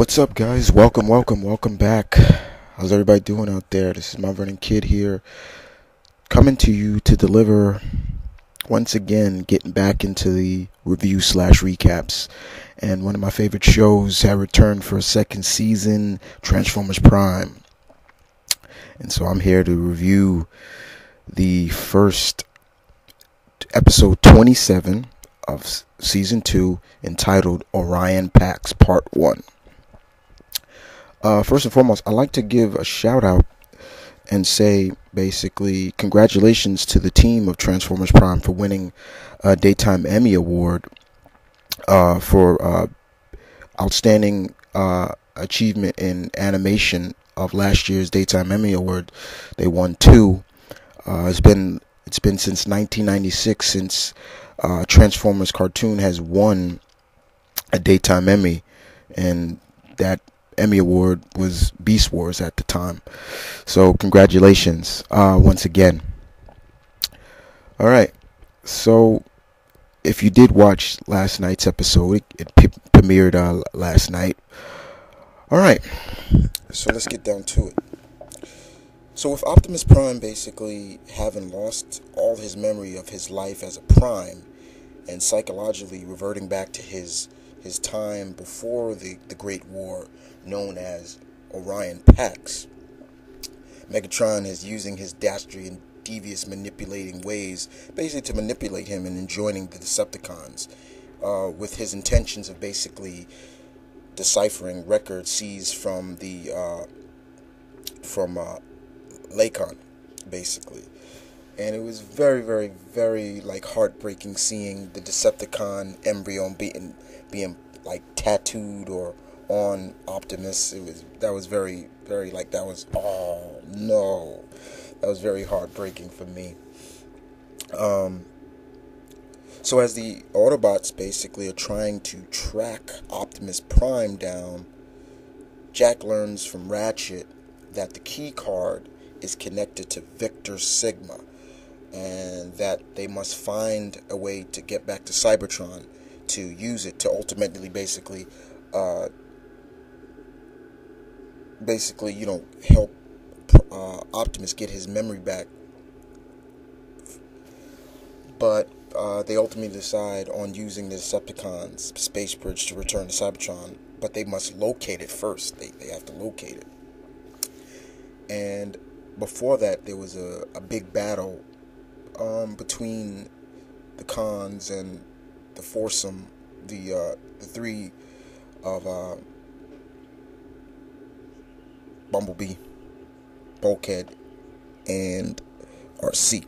What's up, guys? Welcome back. How's everybody doing out there? This is my running kid here, coming to you to deliver once again, getting back into the review slash recaps. And one of my favorite shows had returned for a second season, Transformers Prime. And so I'm here to review the first episode 27 of season 2, entitled Orion Pax Part 1. First and foremost, I'd like to give a shout out and say basically congratulations to the team of Transformers Prime for winning a Daytime Emmy Award for outstanding achievement in animation of last year's Daytime Emmy Award. They won 2. It's been since 1996 since Transformers cartoon has won a Daytime Emmy, and that Emmy Award was Beast Wars at the time. So congratulations once again. Alright, so if you did watch last night's episode, it premiered last night. Alright, so let's get down to it. So with Optimus Prime basically having lost all his memory of his life as a Prime and psychologically reverting back to his time before the Great War, known as Orion Pax, Megatron is using his dastardly and devious manipulating ways basically to manipulate him and enjoining the Decepticons, with his intentions of basically deciphering records seized from Lakon, basically. And it was very, very, very heartbreaking seeing the Decepticon embryo being tattooed or on Optimus. That was very, very oh no, that was very heartbreaking for me. So as the Autobots basically are trying to track Optimus Prime down, Jack learns from Ratchet that the key card is connected to Victor Sigma, and that they must find a way to get back to Cybertron to use it to ultimately basically help Optimus get his memory back. But they ultimately decide on using the Decepticons' space bridge to return to Cybertron, but they must locate it first. They have to locate it. And before that, there was a big battle between the Cons and the foursome, the three of Bumblebee, Bulkhead, and RC.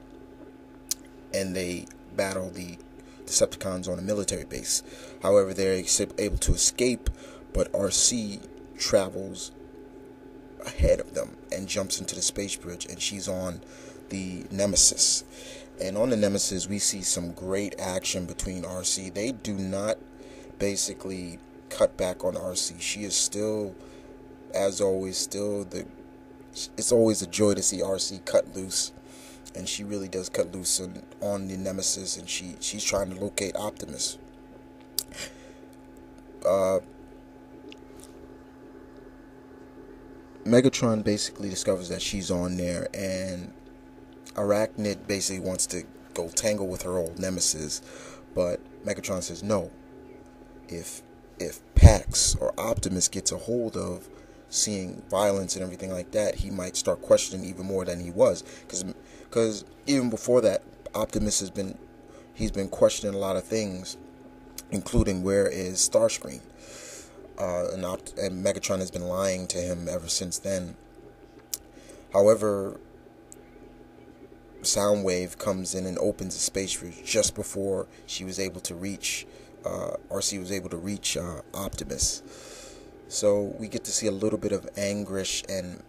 And they battle the Decepticons on a military base. However, they're able to escape, but RC travels ahead of them and jumps into the space bridge, and she's on the Nemesis. And on the Nemesis, we see some great action between RC. They do not basically cut back on RC. She is still, as always, it's always a joy to see RC cut loose. And she really does cut loose on the Nemesis, and she's trying to locate Optimus. Megatron basically discovers that she's on there, and Arachnid basically wants to go tangle with her old Nemesis, but Megatron says no. If Pax or Optimus gets a hold of seeing violence and everything like that, he might start questioning even more than he was, because even before that, Optimus has been questioning a lot of things, including where is Starscream. And Megatron has been lying to him ever since then. However, Soundwave comes in and opens the space bridge just before she was able to reach, RC was able to reach Optimus. So we get to see a little bit of anguish and,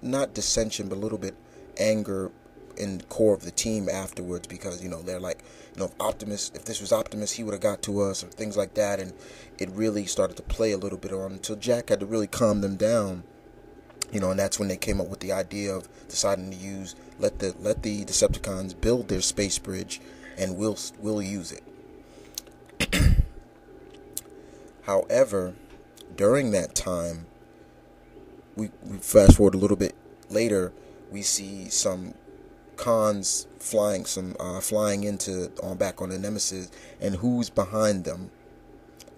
not dissension, but a little bit anger in the core of the team afterwards, because they're like, if this was Optimus, he would have got to us, or things like that. And it really started to play a little bit on until Jack had to really calm them down, and that's when they came up with the idea of deciding to let the Decepticons build their space bridge, and we'll use it. However, during that time, we fast forward a little bit later, we see some cons flying into on back on the Nemesis, and who's behind them?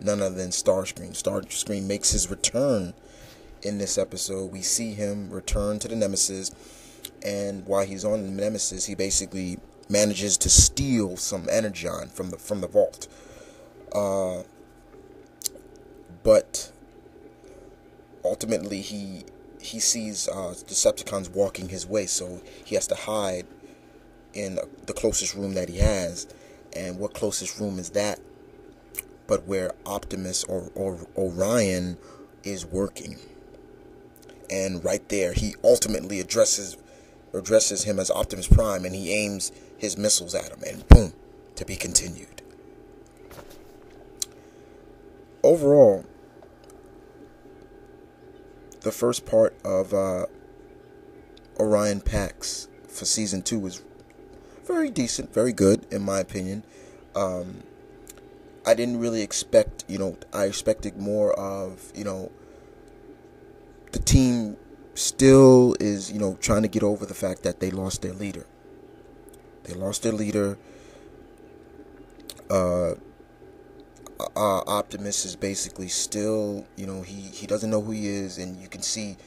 None other than Starscream. Starscream makes his return in this episode. We see him return to the Nemesis, and while he's on the Nemesis, he basically manages to steal some energon from the vault. But ultimately, he sees Decepticons walking his way, so he has to hide in the closest room that he has. And what closest room is that but where Optimus or Orion is working? And right there, he ultimately addresses him as Optimus Prime, and he aims his missiles at him, and boom, to be continued. Overall, the first part of Orion Pax for Season 2 was very decent, very good, in my opinion. I didn't really expect, I expected more of, the team still is, trying to get over the fact that they lost their leader. Optimus is basically still, he doesn't know who he is, and you can see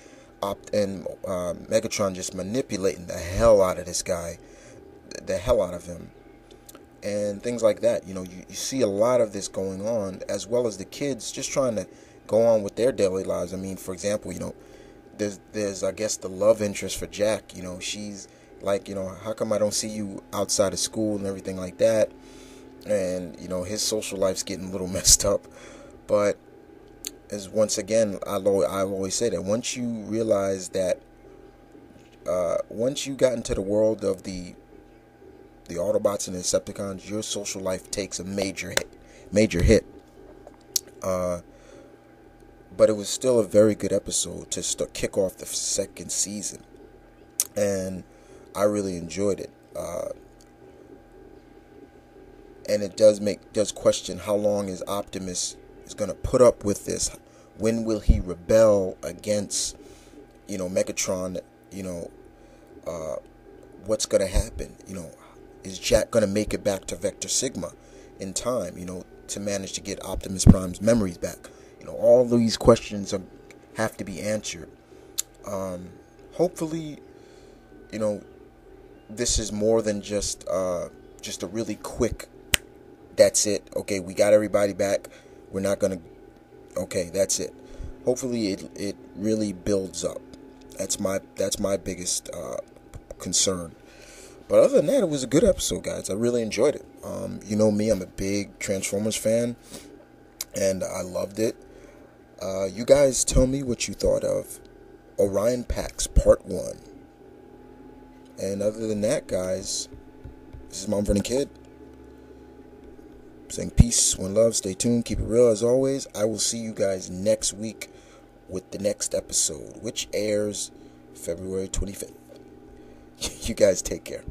Megatron just manipulating the hell out of this guy, the hell out of him, and things like that. You see a lot of this going on, as well as the kids just trying to go on with their daily lives. I mean, for example, there's I guess the love interest for Jack. She's like, how come I don't see you outside of school and everything like that? And his social life's getting a little messed up. But as once again, I've always said that once you realize that, once you got into the world of the Autobots and the Decepticons, your social life takes a major hit. But it was still a very good episode to kick off the second season, and I really enjoyed it. And it does question how long is Optimus is going to put up with this. When will he rebel against, Megatron? What's going to happen? Is Jack going to make it back to Vector Sigma in time? To manage to get Optimus Prime's memories back. All these questions have to be answered. Hopefully, this is more than just a really quick. That's it. Okay, we got everybody back. We're not gonna. Okay, that's it. Hopefully, it really builds up. That's my biggest concern. But other than that, it was a good episode, guys. I really enjoyed it. You know me, I'm a big Transformers fan, and I loved it. You guys tell me what you thought of Orion Pax Part 1. And other than that, guys, this is Mom Vernon Kid saying peace, one love, stay tuned, keep it real as always. I will see you guys next week with the next episode, which airs February 25th. You guys take care.